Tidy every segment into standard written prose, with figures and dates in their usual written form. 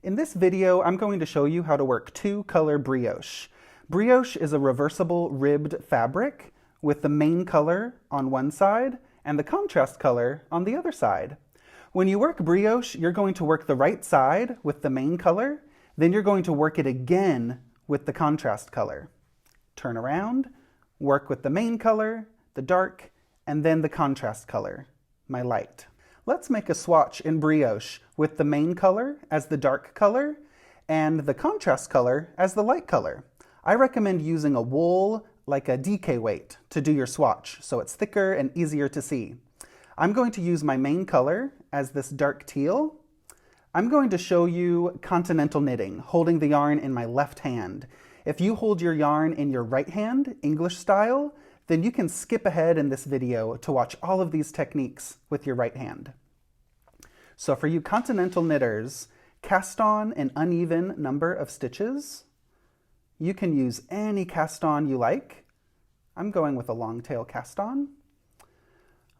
In this video, I'm going to show you how to work two-color brioche. Brioche is a reversible ribbed fabric with the main color on one side and the contrast color on the other side. When you work brioche, you're going to work the right side with the main color, then you're going to work it again with the contrast color. Turn around, work with the main color, the dark, and then the contrast color, my light. Let's make a swatch in brioche with the main color as the dark color and the contrast color as the light color. I recommend using a wool like a DK weight to do your swatch so it's thicker and easier to see. I'm going to use my main color as this dark teal. I'm going to show you continental knitting, holding the yarn in my left hand. If you hold your yarn in your right hand, English style, then you can skip ahead in this video to watch all of these techniques with your right hand. So for you continental knitters, cast on an uneven number of stitches. You can use any cast on you like. I'm going with a long tail cast on.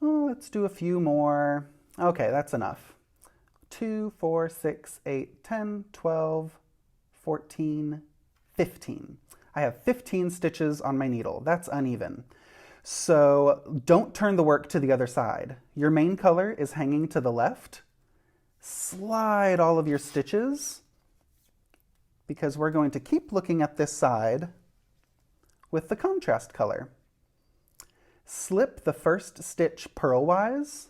Oh, let's do a few more. Okay, that's enough. 2, 4, 6, 8, 10, 12, 14, 15. I have 15 stitches on my needle. That's uneven. So don't turn the work to the other side. Your main color is hanging to the left. Slide all of your stitches because we're going to keep looking at this side with the contrast color. Slip the first stitch purlwise.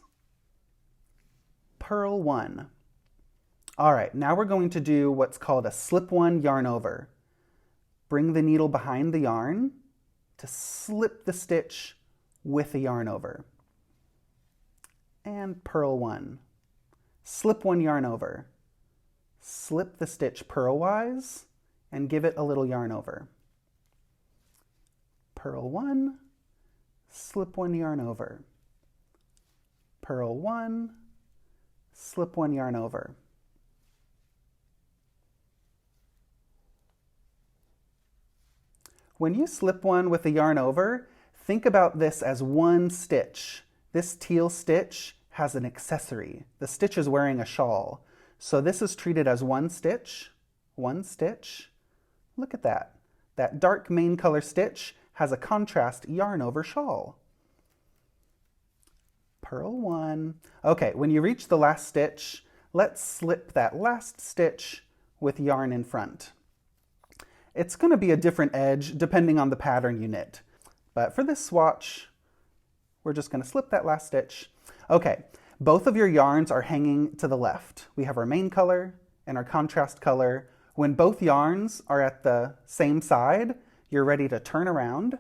Purl one. All right, now we're going to do what's called a slip one yarn over. Bring the needle behind the yarn to slip the stitch with a yarn over. And purl one. Slip one yarn over. Slip the stitch purlwise and give it a little yarn over. Purl one, slip one yarn over. Purl one, slip one yarn over. When you slip one with a yarn over, think about this as one stitch. This teal stitch has an accessory. The stitch is wearing a shawl. So this is treated as one stitch, one stitch. Look at that. That dark main color stitch has a contrast yarn over shawl. Purl one. Okay, when you reach the last stitch, let's slip that last stitch with yarn in front. It's going to be a different edge depending on the pattern you knit. But for this swatch, we're just going to slip that last stitch. Okay, both of your yarns are hanging to the left. We have our main color and our contrast color. When both yarns are at the same side, you're ready to turn around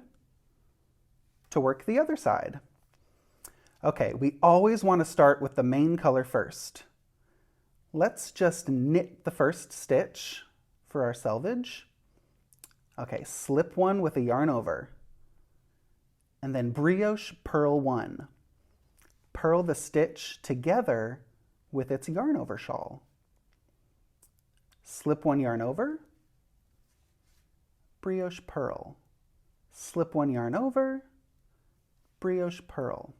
to work the other side. Okay, we always want to start with the main color first. Let's just knit the first stitch for our selvage. Okay, slip one with a yarn over. And then brioche purl one. Purl the stitch together with its yarn over shawl. Slip one yarn over. Brioche purl. Slip one yarn over. Brioche purl.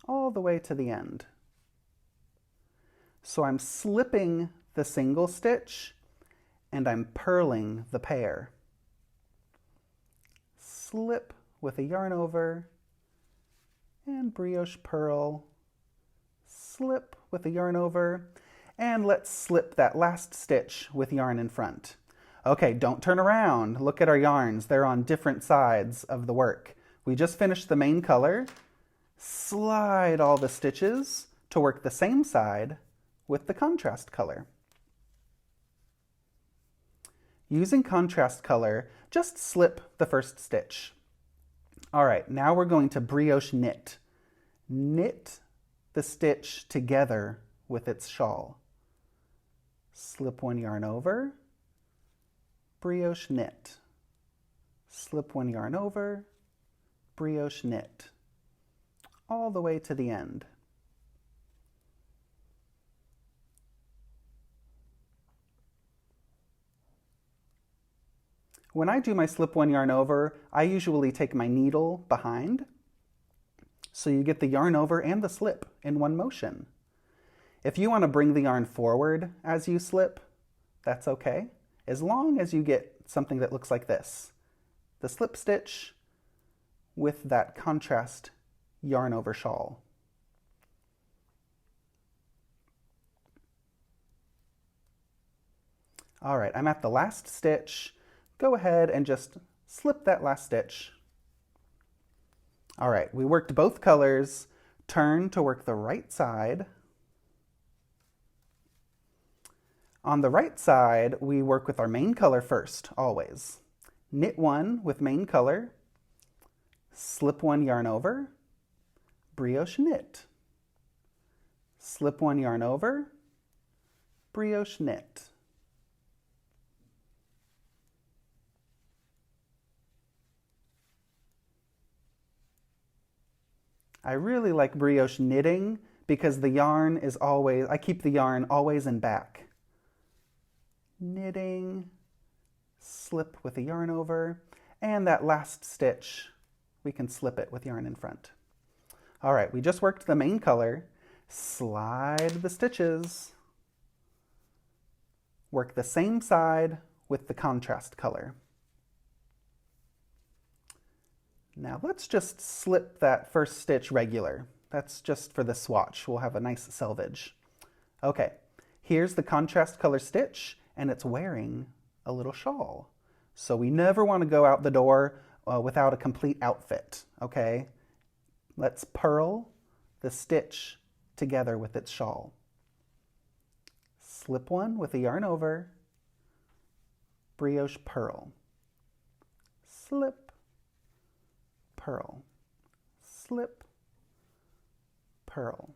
All the way to the end. So I'm slipping the single stitch and I'm purling the pair. Slip with a yarn over and brioche purl, slip with a yarn over, and let's slip that last stitch with yarn in front. Okay, don't turn around. Look at our yarns. They're on different sides of the work. We just finished the main color. Slide all the stitches to work the same side with the contrast color. Using contrast color, just slip the first stitch. All right, now we're going to brioche knit. Knit the stitch together with its shawl. Slip one yarn over, brioche knit. Slip one yarn over, brioche knit. All the way to the end. When I do my slip one yarn over, I usually take my needle behind. So you get the yarn over and the slip in one motion. If you want to bring the yarn forward as you slip, that's okay, as long as you get something that looks like this. The slip stitch with that contrast yarn over shawl. All right, I'm at the last stitch. Go ahead and just slip that last stitch. All right, we worked both colors. Turn to work the right side. On the right side, we work with our main color first, always. Knit one with main color, slip one yarn over, brioche knit. Slip one yarn over, brioche knit. I really like brioche knitting because the yarn is always, I keep the yarn always in back. Knitting, slip with a yarn over, and that last stitch, we can slip it with yarn in front. All right, we just worked the main color. Slide the stitches. Work the same side with the contrast color. Now let's just slip that first stitch regular. That's just for the swatch. We'll have a nice selvage. Okay, here's the contrast color stitch, and it's wearing a little shawl. So we never want to go out the door without a complete outfit, okay? Let's purl the stitch together with its shawl. Slip one with a yarn over, brioche purl. Slip, purl, slip, purl.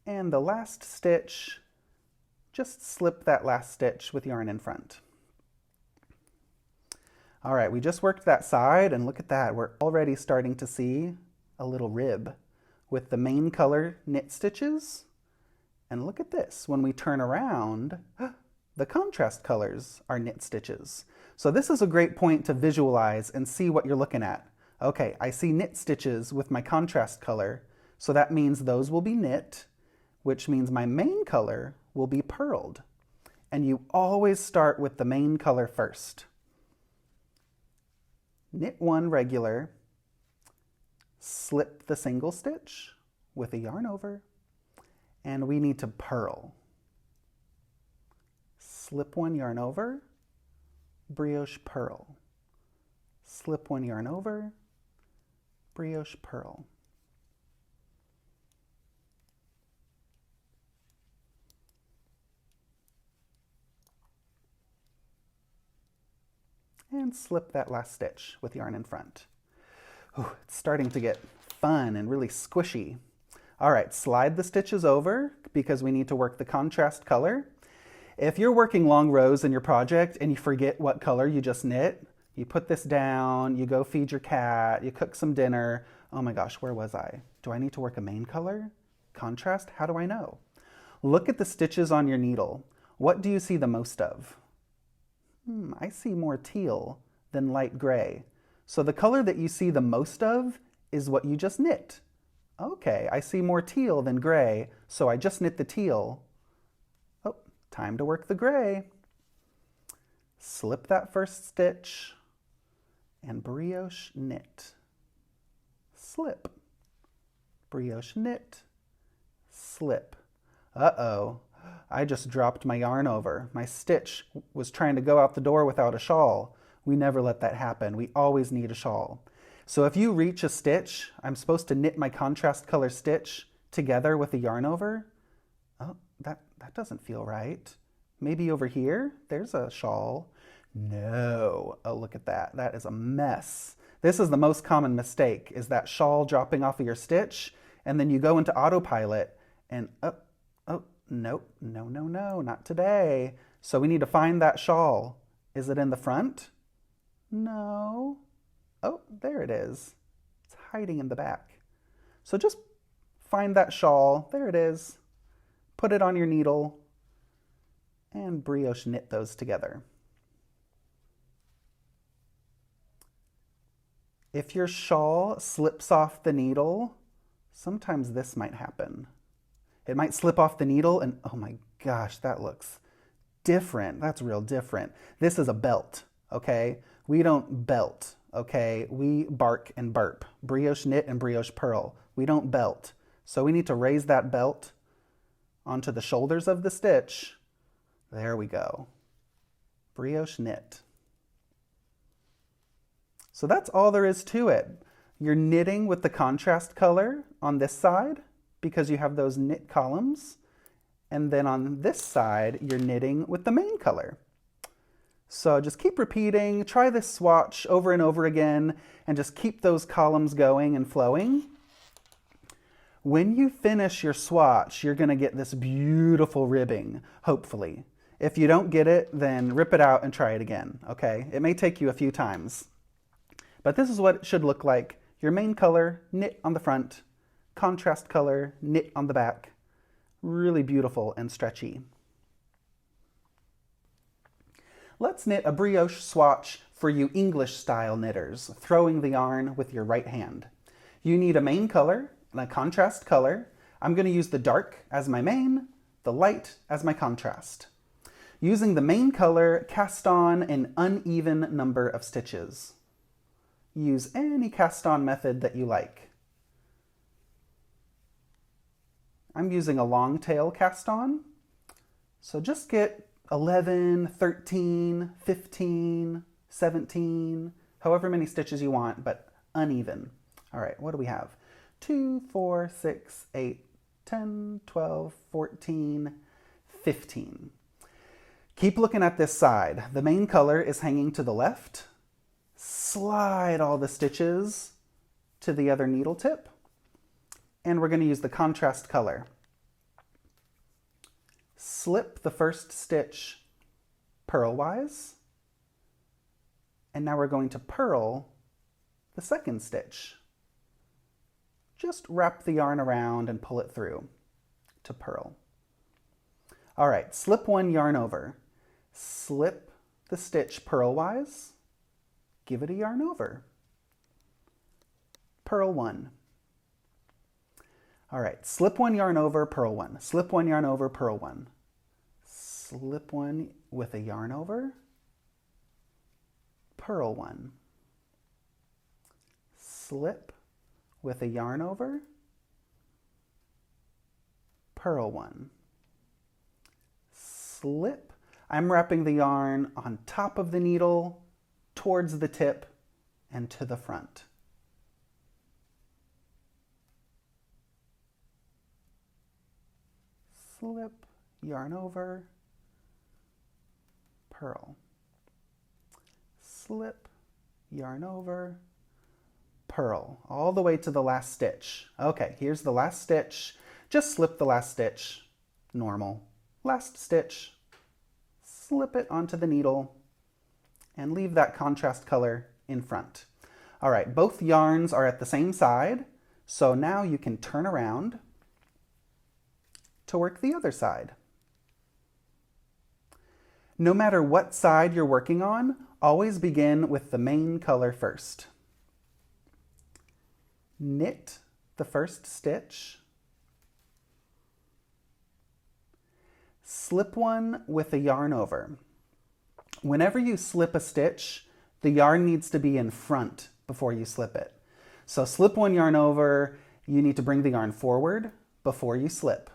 And the last stitch, just slip that last stitch with yarn in front. All right, we just worked that side, and look at that. We're already starting to see a little rib with the main color knit stitches. And look at this. When we turn around, the contrast colors are knit stitches. So this is a great point to visualize and see what you're looking at. Okay, I see knit stitches with my contrast color, so that means those will be knit, which means my main color will be purled. And you always start with the main color first. Knit one regular, slip the single stitch with a yarn over, and we need to purl. Slip one yarn over, brioche purl. Slip one yarn over, brioche purl. And slip that last stitch with yarn in front. Ooh, it's starting to get fun and really squishy. All right, slide the stitches over because we need to work the contrast color. If you're working long rows in your project and you forget what color you just knit, you put this down, you go feed your cat, you cook some dinner. Oh my gosh, where was I? Do I need to work a main color? Contrast? How do I know? Look at the stitches on your needle. What do you see the most of? I see more teal than light gray. So the color that you see the most of is what you just knit. Okay, I see more teal than gray, so I just knit the teal. Oh, time to work the gray. Slip that first stitch and brioche knit. Slip, brioche knit, slip. Uh-oh. I just dropped my yarn over. My stitch was trying to go out the door without a shawl. We never let that happen. We always need a shawl. So if you reach a stitch, I'm supposed to knit my contrast color stitch together with a yarn over. Oh, that doesn't feel right. Maybe over here, there's a shawl. No. Oh, look at that. That is a mess. This is the most common mistake, is that shawl dropping off of your stitch, and then you go into autopilot and nope, no, not today. So we need to find that shawl. Is it in the front? No. Oh, there it is. It's hiding in the back. So just find that shawl. There it is. Put it on your needle and brioche knit those together. If your shawl slips off the needle, sometimes this might happen. It might slip off the needle and oh my gosh, that looks different. That's real different. This is a belt, okay? We don't belt, okay? We bark and burp. Brioche knit and brioche purl. We don't belt. So we need to raise that belt onto the shoulders of the stitch. There we go. Brioche knit. So that's all there is to it. You're knitting with the contrast color on this side because you have those knit columns. And then on this side, you're knitting with the main color. So just keep repeating, try this swatch over and over again, and just keep those columns going and flowing. When you finish your swatch, you're gonna get this beautiful ribbing, hopefully. If you don't get it, then rip it out and try it again, okay? It may take you a few times. But this is what it should look like. Your main color, knit on the front, contrast color, knit on the back. Really beautiful and stretchy. Let's knit a brioche swatch for you English style knitters, throwing the yarn with your right hand. You need a main color and a contrast color. I'm going to use the dark as my main, the light as my contrast. Using the main color, cast on an uneven number of stitches. Use any cast on method that you like. I'm using a long tail cast on, so just get 11, 13, 15, 17, however many stitches you want, but uneven. All right, what do we have? 2, 4, 6, 8, 10, 12, 14, 15. Keep looking at this side. The main color is hanging to the left. Slide all the stitches to the other needle tip. And we're going to use the contrast color. Slip the first stitch purlwise. And now we're going to purl the second stitch. Just wrap the yarn around and pull it through to purl. All right, slip one yarn over. Slip the stitch purlwise. Give it a yarn over. Purl one. All right, slip one yarn over, purl one. Slip one yarn over, purl one. Slip one with a yarn over, purl one. Slip with a yarn over, purl one. Slip. I'm wrapping the yarn on top of the needle, towards the tip, and to the front. Slip, yarn over, purl. Slip, yarn over, purl, all the way to the last stitch. Okay, here's the last stitch. Just slip the last stitch, normal. Last stitch, slip it onto the needle, and leave that contrast color in front. All right, both yarns are at the same side, so now you can turn around to work the other side. No matter what side you're working on, always begin with the main color first. Knit the first stitch. Slip one with a yarn over. Whenever you slip a stitch, the yarn needs to be in front before you slip it. So slip one yarn over, you need to bring the yarn forward before you slip.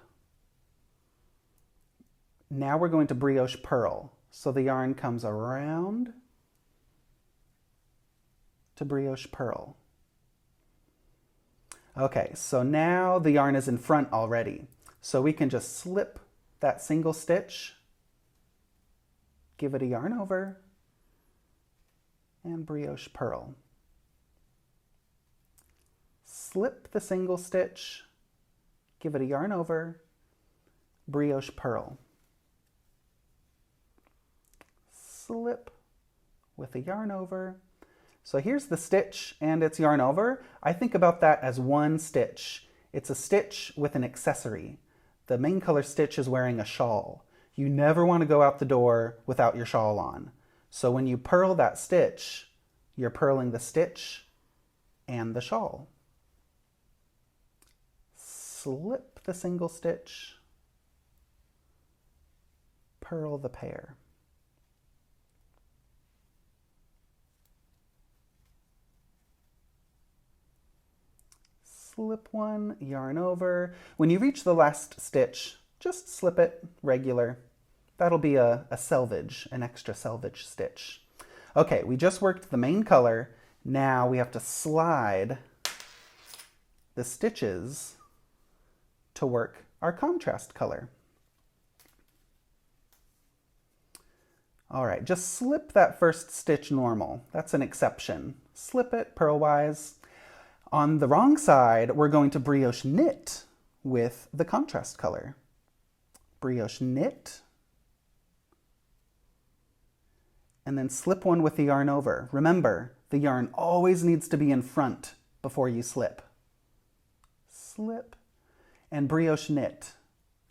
Now we're going to brioche purl. So the yarn comes around to brioche purl. Okay, so now the yarn is in front already. So we can just slip that single stitch, give it a yarn over, and brioche purl. Slip the single stitch, give it a yarn over, brioche purl. Slip with a yarn over. So here's the stitch and it's yarn over. I think about that as one stitch. It's a stitch with an accessory. The main color stitch is wearing a shawl. You never want to go out the door without your shawl on. So when you purl that stitch, you're purling the stitch and the shawl. Slip the single stitch, purl the pair. Slip one, yarn over. When you reach the last stitch, just slip it regular. That'll be a selvage, an extra selvage stitch. Okay, we just worked the main color. Now we have to slide the stitches to work our contrast color. All right, just slip that first stitch normal. That's an exception. Slip it purlwise. On the wrong side, we're going to brioche knit with the contrast color. Brioche knit, and then slip one with the yarn over. Remember, the yarn always needs to be in front before you slip. Slip, and brioche knit.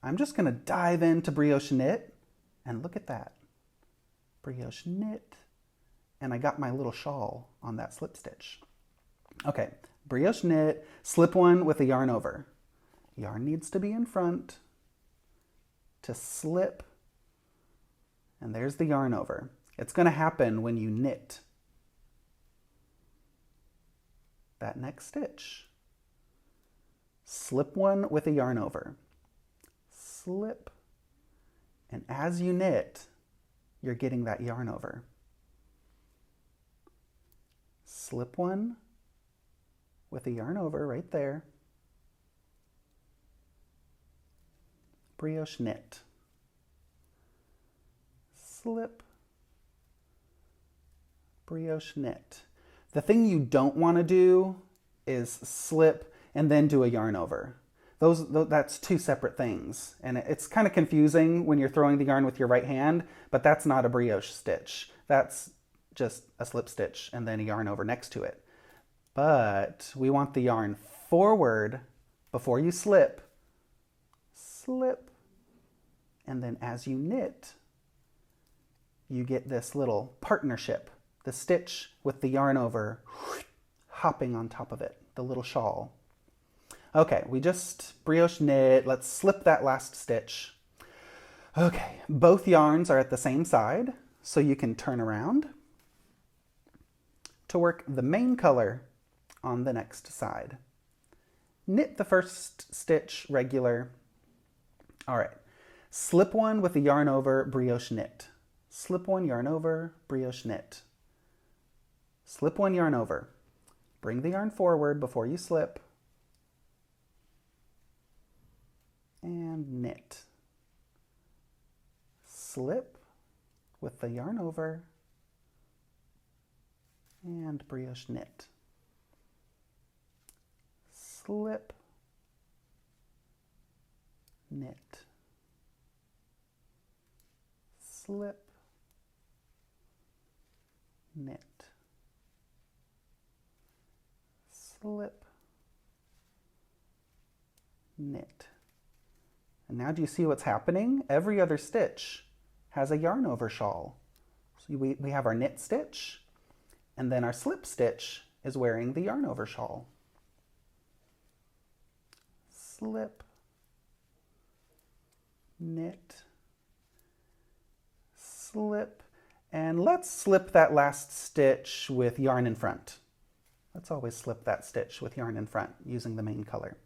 I'm just going to dive into brioche knit, and look at that. Brioche knit, and I got my little shawl on that slip stitch. Okay, brioche knit, slip one with a yarn over. Yarn needs to be in front to slip, and there's the yarn over. It's going to happen when you knit that next stitch. Slip one with a yarn over. Slip, and as you knit, you're getting that yarn over. Slip one with a yarn over right there. Brioche knit. Slip, brioche knit. The thing you don't want to do is slip and then do a yarn over. That's two separate things, and it's kind of confusing when you're throwing the yarn with your right hand, but that's not a brioche stitch. That's just a slip stitch and then a yarn over next to it. But we want the yarn forward before you slip. Slip, and then as you knit, you get this little partnership, the stitch with the yarn over hopping on top of it, the little shawl. Okay, we just brioche knit. Let's slip that last stitch. Okay, both yarns are at the same side, so you can turn around to work the main color on the next side. Knit the first stitch regular. All right, slip one with the yarn over, brioche knit. Slip one, yarn over, brioche knit. Slip one, yarn over. Bring the yarn forward before you slip. And knit. Slip with the yarn over and brioche knit. Slip, knit. Slip, knit. Slip, knit. And now do you see what's happening? Every other stitch has a yarn over shawl. So we have our knit stitch, and then our slip stitch is wearing the yarn over shawl. Slip, knit, slip, and let's slip that last stitch with yarn in front. Let's always slip that stitch with yarn in front using the main color.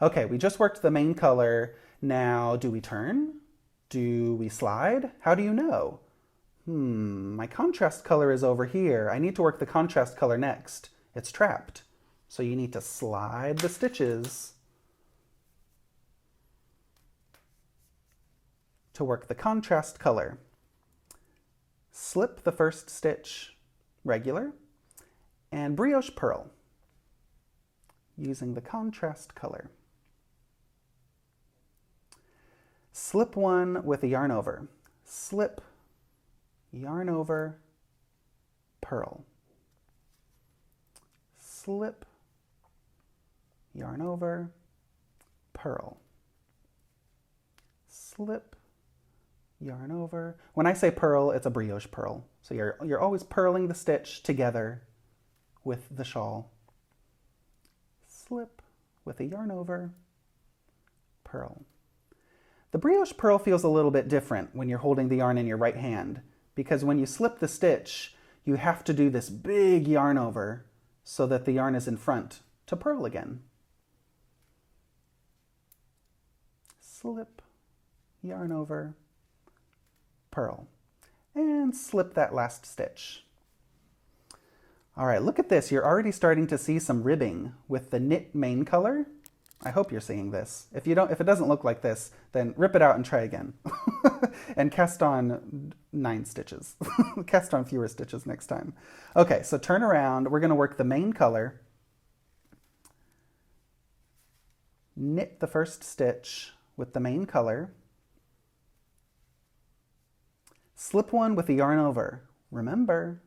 Okay, we just worked the main color. Now, do we turn? Do we slide? How do you know? My contrast color is over here. I need to work the contrast color next. It's trapped. So you need to slide the stitches to work the contrast color. Slip the first stitch regular and brioche purl using the contrast color. Slip one with a yarn over. Slip, yarn over, purl. Slip, yarn over, purl. Slip, yarn over. When I say purl, it's a brioche purl. So you're always purling the stitch together with the shawl. slip with a yarn over, purl. The brioche purl feels a little bit different when you're holding the yarn in your right hand, because when you slip the stitch, you have to do this big yarn over so that the yarn is in front to purl again. Slip, yarn over, purl, and slip that last stitch. All right, look at this. You're already starting to see some ribbing with the knit main color. I hope you're seeing this. If it doesn't look like this, then rip it out and try again. And cast on 9 stitches. Cast on fewer stitches next time. Okay, so turn around. We're going to work the main color. Knit the first stitch with the main color. Slip one with the yarn over. Remember,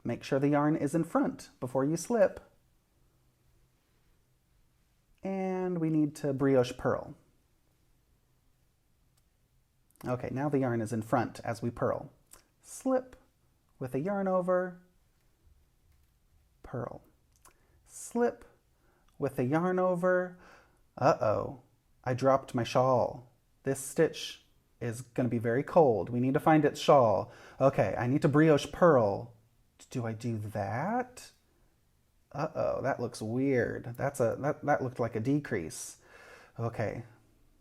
make sure the yarn is in front before you slip. And we need to brioche purl. Okay, now the yarn is in front as we purl. Slip with a yarn over, purl. Slip with a yarn over. Uh-oh, I dropped my shawl. This stitch is going to be very cold. We need to find its shawl. Okay, I need to brioche purl. Do I do that? Uh-oh, that looks weird. That looked like a decrease. Okay,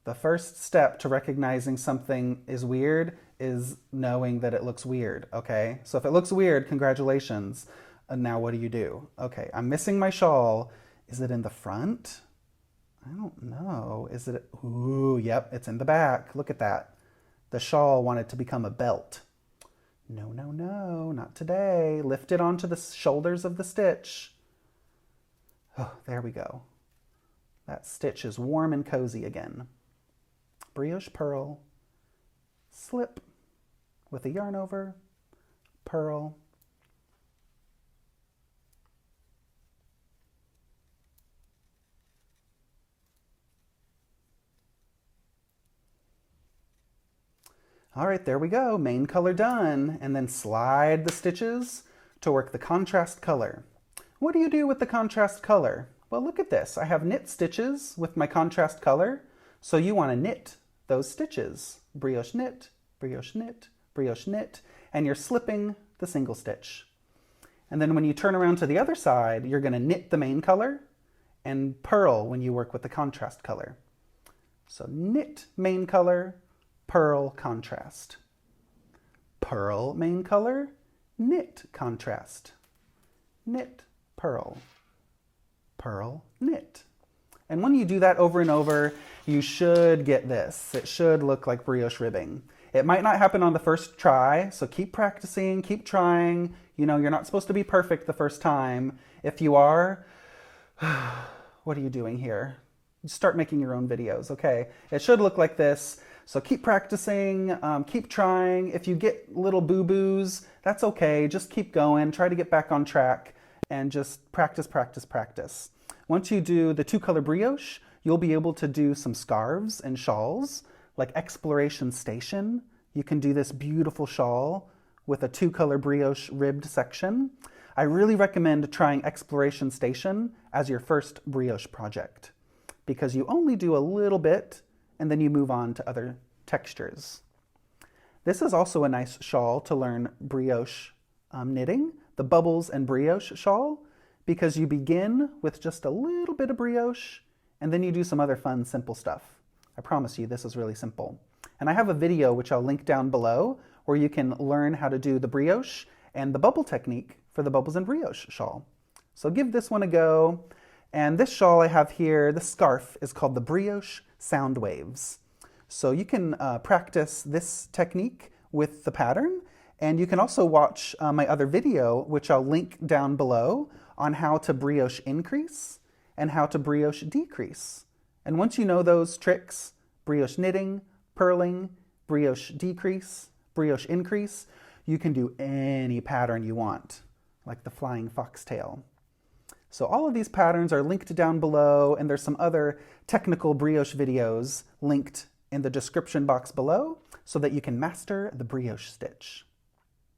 the first step to recognizing something is weird is knowing that it looks weird, okay? So if it looks weird, congratulations. And now what do you do? Okay, I'm missing my shawl. Is it in the front? I don't know. Is it? Ooh, yep, it's in the back. Look at that. The shawl wanted to become a belt. No, no, no, not today. Lift it onto the shoulders of the stitch. Oh, there we go. That stitch is warm and cozy again. Brioche purl, slip with a yarn over, purl. All right, there we go. Main color done. And then slide the stitches to work the contrast color. What do you do with the contrast color? Well, look at this. I have knit stitches with my contrast color. So you want to knit those stitches. Brioche knit, brioche knit, brioche knit, and you're slipping the single stitch. And then when you turn around to the other side, you're going to knit the main color and purl when you work with the contrast color. So knit main color, purl contrast. Purl main color, knit contrast. Knit, purl, purl, knit. And when you do that over and over, you should get this. It should look like brioche ribbing. It might not happen on the first try, so keep practicing, keep trying. You know, you're not supposed to be perfect the first time. If you are, what are you doing here? Start making your own videos, okay? It should look like this. So keep practicing, keep trying. If you get little boo-boos, that's okay. Just keep going, try to get back on track, and just practice, practice, practice. Once you do the 2-color brioche, you'll be able to do some scarves and shawls, like Exploration Station. You can do this beautiful shawl with a 2-color brioche ribbed section. I really recommend trying Exploration Station as your first brioche project, because you only do a little bit and then you move on to other textures. This is also a nice shawl to learn brioche knitting, the Bubbles and Brioche shawl, because you begin with just a little bit of brioche and then you do some other fun, simple stuff. I promise you this is really simple. And I have a video which I'll link down below where you can learn how to do the brioche and the bubble technique for the Bubbles and Brioche shawl. So give this one a go. And this shawl I have here, the scarf, is called the Brioche Soundwaves. So you can practice this technique with the pattern, and you can also watch my other video, which I'll link down below, on how to brioche increase and how to brioche decrease. And once you know those tricks, brioche knitting, purling, brioche decrease, brioche increase, you can do any pattern you want, like the flying foxtail. So all of these patterns are linked down below, and there's some other technical brioche videos linked in the description box below so that you can master the brioche stitch.